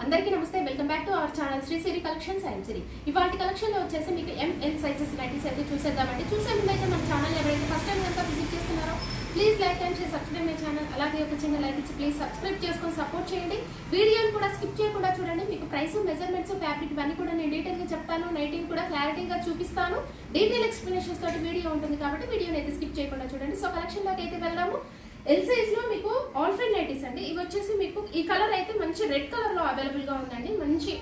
అందరికీ నమస్తే, welcome back to our channel Sri Siri collections and Siri. ఇవాళ కలెక్షన్ లో వచ్చేసి మీకు ఎంఎల్ సైజెస్ నైటీస్ అయితే చూసేద్దామండి. చూసే ముందు అయితే మన ఛానల్ ఎవరైతే ఫస్ట్ టైం కనుక విజిట్ చేస్తున్నారో please like and share, subscribe my channel. అలాగే ఒక చిన్న లైక్ ఇచ్చి ప్లీజ్ సబ్స్క్రైబ్ చేసుకొని సపోర్ట్ చేయండి. వీడియోని కూడా స్కిప్ చేయకుండా చూడండి. మీకు ప్రైస్, మెజర్మెంట్స్, ఫ్యాబ్రిక్ ఇవన్నీ కూడా నేను డీటెయిల్ గా చెప్తాను. నైటింగ్ కూడా క్లారిటీగా చూపిస్తాను. డీటెయిల్ ఎక్స్ప్లెనేషన్స్ తోటి వీడియో ఉంటుంది కాబట్టి వీడియోని అయితే స్కిప్ చేయకుండా చూడండి. సో కలెక్షన్ లోకి అయితే వెళ్దాము. ఎల్ సైజ్ లో మీకు ఆల్ఫ్రెండ్ నైటీస్ అండి. ఇవి వచ్చేసి మీకు ఈ కలర్ అయితే మంచి రెడ్ కలర్ లో అవైలబుల్ గా ఉందండి. మంచి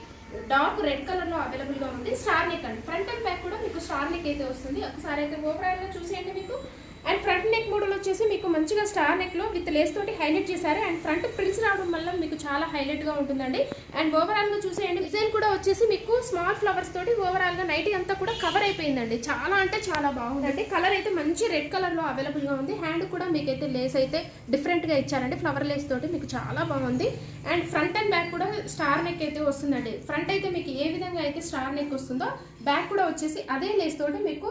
డార్క్ రెడ్ కలర్ లో అవైలబుల్ గా ఉంది. స్టార్ నెక్ అండి. ఫ్రంట్ అండ్ బ్యాక్ కూడా మీకు స్టార్ నెక్ అయితే వస్తుంది. ఒకసారి అయితే ఓవరాల్ గా చూసేయండి. మీకు అండ్ ఫ్రంట్ నెక్ మోడల్ వచ్చేసి మీకు మంచిగా స్టార్ నెక్ లో విత్ లేస్ తోటి హైలైట్ చేశారు. అండ్ ఫ్రంట్ ప్రిల్స్ రావడం వల్ల మీకు చాలా హైలైట్ గా ఉంటుందండి. అండ్ ఓవరాల్ గా చూసేయండి. డిజైన్ కూడా వచ్చేసి మీకు స్మాల్ ఫ్లవర్స్ తోటి ఓవరాల్ గా నైటీ అంతా కూడా కవర్ అయిపోయిందండి. చాలా అంటే చాలా బాగుందండి. కలర్ అయితే మంచి రెడ్ కలర్ లో అవైలబుల్ గా ఉంది. హ్యాండ్ కూడా మీకు అయితే లేస్ అయితే డిఫరెంట్ గా ఇచ్చారండి. ఫ్లవర్ లేస్ తోటి మీకు చాలా బాగుంది. అండ్ ఫ్రంట్ అండ్ బ్యాక్ కూడా స్టార్ నెక్ అయితే వస్తుందండి. ఫ్రంట్ అయితే మీకు ఏ విధంగా అయితే స్టార్ నెక్ వస్తుందో బ్యాక్ కూడా వచ్చేసి అదే లేస్ తోటి మీకు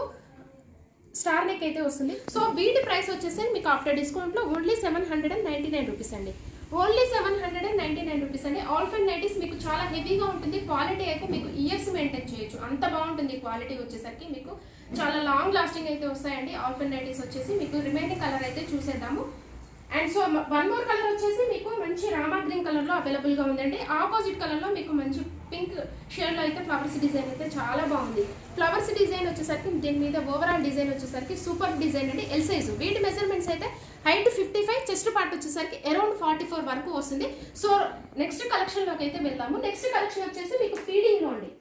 స్టార్ నెక్ అయితే వస్తుంది. సో వీటి ప్రైస్ వచ్చేసి మీకు ఆఫ్టర్ డిస్కౌంట్ లో ఓన్లీ 799 రూపీస్ అండి. ఓన్లీ 799 రూపీస్ అండి. ఆల్ఫ్రెండ్ నైటీస్ మీకు చాలా హెవీగా ఉంటుంది. క్వాలిటీ అయితే మీకు ఇయర్స్ మెయింటైన్ చేయొచ్చు, అంత బాగుంటుంది. క్వాలిటీ వచ్చేసరికి మీకు చాలా లాంగ్ లాస్టింగ్ అయితే వస్తాయండి. ఆల్ఫ్రెండ్ నైటీస్ వచ్చేసి మీకు రిమైనింగ్ కలర్ అయితే చూసేద్దాము. And so one more colour వచ్చేసి మీకు మంచి రామా గ్రీన్ కలర్ లో అవైలబుల్ గా ఉందండి. ఆపోజిట్ కలర్ లో మీకు మంచి పింక్ షేడ్ లో అయితే ఫ్లవర్స్ డిజైన్ అయితే చాలా బాగుంది. ఫ్లవర్స్ డిజైన్ వచ్చేసరికి దీని మీద ఓవరాల్ డిజైన్ వచ్చేసరికి సూపర్ డిజైన్ అండి. L size. వీటి మెజర్మెంట్స్ అయితే హైట్ 55, చెస్ట్ పార్ట్ వచ్చేసరికి అరౌండ్ 44 వరకు వస్తుంది. సో నెక్స్ట్ కలెక్షన్ లోకి అయితే వెళ్దాము. నెక్స్ట్ కలెక్షన్ వచ్చేసి మీకు ఫీడింగ్ లో అండి.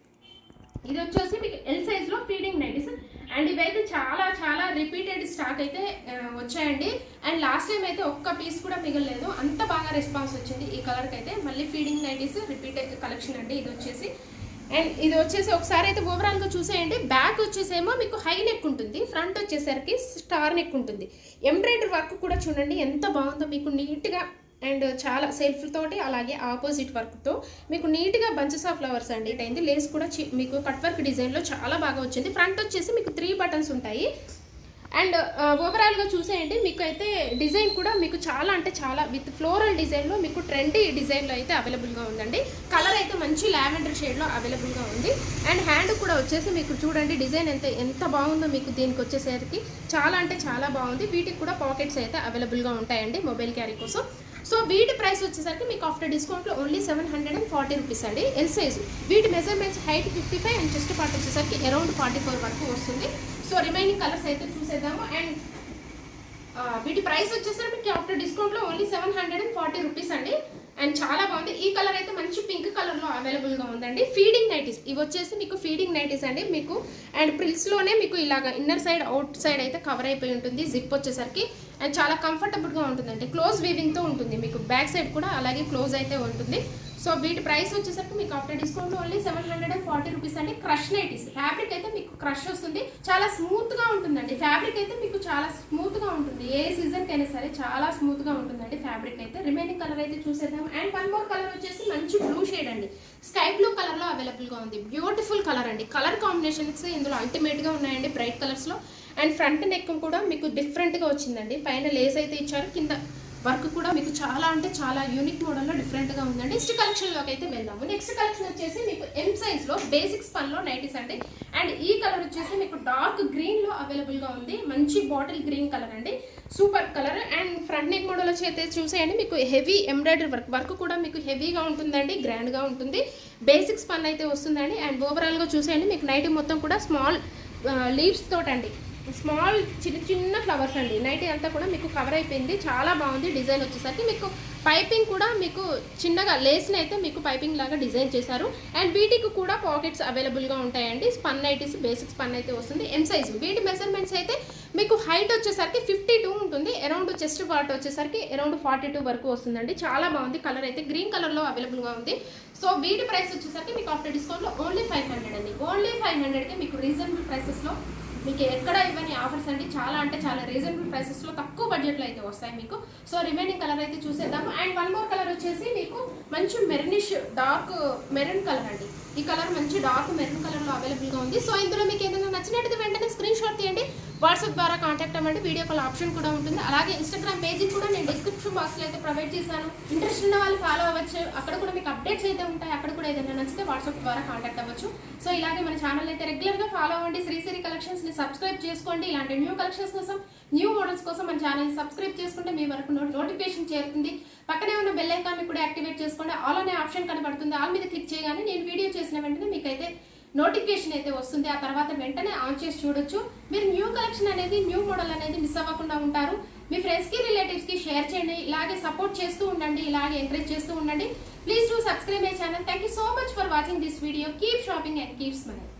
ఇది వచ్చేసి మీకు ఎల్ సైజ్ లో ఫీడింగ్ నైటీస్. అండ్ ఇవైతే చాలా చాలా రిపీటెడ్ స్టాక్ అయితే వచ్చాయండి. అండ్ లాస్ట్ టైం అయితే ఒక్క పీస్ కూడా మిగలలేదు, అంత బాగా రెస్పాన్స్ వచ్చింది ఈ కలర్కి అయితే. మళ్ళీ ఫీడింగ్ నైటీస్ రిపీటెడ్ కలెక్షన్ అండి ఇది వచ్చేసి. అండ్ ఇది వచ్చేసి ఒకసారి అయితే ఓవరాల్గా చూసేయండి. బ్యాక్ వచ్చేసేమో మీకు హై నెక్ ఉంటుంది, ఫ్రంట్ వచ్చేసరికి స్టార్ నెక్ ఉంటుంది. ఎంబ్రాయిడరీ వర్క్ కూడా చూడండి ఎంత బాగుందో, మీకు నీట్గా అండ్ చాలా సెల్ఫ్ తోటి అలాగే ఆపోజిట్ వర్క్తో మీకు నీట్గా బంచెస్ ఆఫ్ ఫ్లవర్స్ అండి. ఇట్ అయింది. లేస్ కూడా మీకు కట్ వర్క్ డిజైన్లో చాలా బాగా వచ్చింది. ఫ్రంట్ వచ్చేసి మీకు 3 బటన్స్ ఉంటాయి. అండ్ ఓవరాల్గా చూసేయండి. మీకు అయితే డిజైన్ కూడా మీకు చాలా అంటే చాలా విత్ ఫ్లోరల్ డిజైన్లో మీకు ట్రెండీ డిజైన్లో అయితే అవైలబుల్గా ఉందండి. కలర్ అయితే మంచి లావెండర్ షేడ్లో అవైలబుల్గా ఉంది. అండ్ హ్యాండ్ కూడా వచ్చేసి మీకు చూడండి డిజైన్ ఎంత బాగుందో. మీకు దీనికి వచ్చేసరికి చాలా అంటే చాలా బాగుంది. వీటికి కూడా పాకెట్స్ అయితే అవైలబుల్గా ఉంటాయండి మొబైల్ క్యారీ కోసం. సో వీటి ప్రైస్ వచ్చేసరికి మీకు ఆఫ్టర్ డిస్కౌంట్లో ఓన్లీ 740 రూపీస్ అండి. L size. వీటి measurements height 55 and chest part వచ్చేసరికి అరౌండ్ 44 వరకు వస్తుంది. సో రిమైనింగ్ కలర్స్ అయితే చూసేద్దాము. అండ్ వీటి ప్రైస్ వచ్చేసరికి మీకు ఆఫ్టర్ డిస్కౌంట్లో ఓన్లీ 740 రూపీస్ అండి. అండ్ చాలా బాగుంది. ఈ కలర్ అయితే మంచి పింక్ కలర్లో అవైలబుల్గా ఉందండి. Feeding nighties. ఇవి వచ్చేసి మీకు ఫీడింగ్ నైటీస్ అండి. మీకు అండ్ ప్రిల్స్లోనే మీకు ఇలాగ ఇన్నర్ సైడ్ అవుట్ సైడ్ అయితే కవర్ అయిపోయి ఉంటుంది. జిప్ వచ్చేసరికి అండ్ చాలా కంఫర్టబుల్గా ఉంటుందండి. క్లోజ్ వీవింగ్తో ఉంటుంది. మీకు బ్యాక్ సైడ్ కూడా అలాగే క్లోజ్ అయితే ఉంటుంది. సో వీటి ప్రైస్ వచ్చేసరికి మీకు ఆఫ్టర్ డిస్కౌంట్ ఓన్లీ 740 రూపీస్ అండి. Crush nighties. ఫ్యాబ్రిక్ అయితే మీకు క్రష్ వస్తుంది. చాలా స్మూత్గా ఉంటుందండి. ఫ్యాబ్రిక్ అయితే మీకు చాలా స్మూత్గా ఉంటుంది. ఏ సీజన్కి అయినా సరే చాలా స్మూత్గా ఉంటుందండి ఫ్యాబ్రిక్ అయితే. రిమైనింగ్ కలర్ అయితే చూసేద్దాం. అండ్ వన్ మోర్ కలర్ వచ్చేసి మంచి బ్లూ షేడ్ అండి. స్కై బ్లూ కలర్లో అవైలబుల్గా ఉంది. బ్యూటిఫుల్ కలర్ అండి. కలర్ కాంబినేషన్స్ ఇందులో అల్టిమేట్గా ఉన్నాయండి బ్రైట్ కలర్స్లో. అండ్ ఫ్రంట్ నెక్ కూడా మీకు డిఫరెంట్గా వచ్చిందండి. పైన లేస్ అయితే ఇచ్చారు, కింద వర్క్ కూడా మీకు చాలా అంటే చాలా యూనిక్ మోడల్లో డిఫరెంట్గా ఉందండి. నెక్స్ట్ కలెక్షన్లోకి అయితే వెళ్దాము. నెక్స్ట్ కలెక్షన్ వచ్చేసి మీకు ఎం సైజ్లో బేసిక్ స్పన్లో నైటీస్ అండి. అండ్ ఈ కలర్ వచ్చేసి మీకు డార్క్ గ్రీన్లో అవైలబుల్గా ఉంది. మంచి బాటిల్ గ్రీన్ కలర్ అండి. Super colour. And front neck model వచ్చి అయితే చూసేయండి. మీకు హెవీ ఎంబ్రాయిడరీ వర్క్ కూడా మీకు హెవీగా ఉంటుందండి, గ్రాండ్గా ఉంటుంది. బేసిక్ స్పన్ అయితే వస్తుందండి. అండ్ ఓవరాల్గా చూసేయండి. మీకు నైటీ మొత్తం కూడా స్మాల్ లీవ్స్ తోటండి. స్మాల్ చిన్న చిన్న ఫ్లవర్స్ అండి. నైటీ అంతా కూడా మీకు కవర్ అయిపోయింది. చాలా బాగుంది. డిజైన్ వచ్చేసరికి మీకు పైపింగ్ కూడా మీకు చిన్నగా లేస్ని అయితే మీకు పైపింగ్ లాగా డిజైన్ చేశారు. అండ్ వీటికి కూడా పాకెట్స్ అవైలబుల్గా ఉంటాయండి. స్పన్ నైటీస్ బేసిక్ స్పన్ అయితే వస్తుంది. M size. వీటి మెజర్మెంట్స్ అయితే మీకు హైట్ వచ్చేసరికి 52 ఉంటుంది. అరౌండ్ చెస్ట్ పార్ట్ వచ్చేసరికి అరౌండ్ 42 వరకు వస్తుందండి. చాలా బాగుంది. కలర్ అయితే గ్రీన్ కలర్లో అవైలబుల్గా ఉంది. సో వీటి ప్రైస్ వచ్చేసరికి మీకు ఆఫ్టర్ డిస్కౌంట్లో ఓన్లీ 500 అండి. ఓన్లీ 500కి మీకు రీజనబుల్ ప్రైసెస్లో మీకు ఎక్కడ ఇవన్నీ ఆఫర్స్ అండి. చాలా అంటే చాలా రీజనబుల్ ప్రైసెస్లో తక్కువ బడ్జెట్లో అయితే వస్తాయి మీకు. సో రిమైనింగ్ కలర్ అయితే చూసేద్దాము. అండ్ వన్ మోర్ కలర్ వచ్చేసి మీకు మంచి మెరూనిష్ డార్క్ మెరూన్ కలర్ అండి. ఈ కలర్ మంచి డార్క్ మెరూన్ కలర్లో అవైలబుల్గా ఉంది. సో ఇందులో మీకు ఏదైనా నచ్చినట్టు వెంటనే స్క్రీన్ షాట్ తీయండి. వాట్సాప్ ద్వారా కాంటాక్ట్ అవ్వండి. వీడియో కాల్ ఆప్షన్ కూడా ఉంటుంది. అలాగే ఇన్స్టాగ్రామ్ పేజీ కూడా నేను డిస్క్రిప్షన్ బాక్స్లో అయితే ప్రొవైడ్ చేశాను. ఇంట్రెస్ట్ ఉన్న వాళ్ళు ఫాలో అవ్వచ్చు. అక్కడ కూడా మీకు అప్డేట్స్ అయితే ఉంటాయి. అక్కడ కూడా ఏదైనా నచ్చితే వాట్సాప్ ద్వారా కాంటాక్ట్ అవ్వచ్చు. సో ఇలాగే మన ఛానల్ అయితే రెగ్యులర్గా ఫాలో అవ్వండి. శ్రీశ్రీ కలెక్షన్స్ని సబ్స్క్రైబ్ చేసుకోండి. ఇలాంటి న్యూ కలెక్షన్స్ కోసం, న్యూ మోడల్స్ కోసం మన ఛానల్ని సబ్స్క్రైబ్ చేసుకుంటే మీ వరకు నోటిఫికేషన్ చేరుతుంది. పక్కనే ఉన్న బెల్ ఐకాన్ని కూడా యాక్టివేట్ చేసుకోండి. ఆల్ అనే ఆప్షన్ కనబడుతుంది. ఆల్ మీద క్లిక్ చేయగానే నేను వీడియో చేసిన వెంటనే మీకైతే నోటిఫికేషన్ అయితే వస్తుంది. ఆ తర్వాత వెంటనే ఆన్ చేసి చూడొచ్చు. మీరు న్యూ కలెక్షన్ అనేది, న్యూ మోడల్ అనేది మిస్ అవ్వకుండా ఉంటారు. మీ ఫ్రెండ్స్కి, రిలేటివ్స్కి షేర్ చేయండి. ఇలాగే సపోర్ట్ చేస్తూ ఉండండి, ఇలాగే ఎంకరేజ్ చేస్తూ ఉండండి. Please do subscribe my channel. Thank you so much for watching this video. Keep shopping and keep smiling.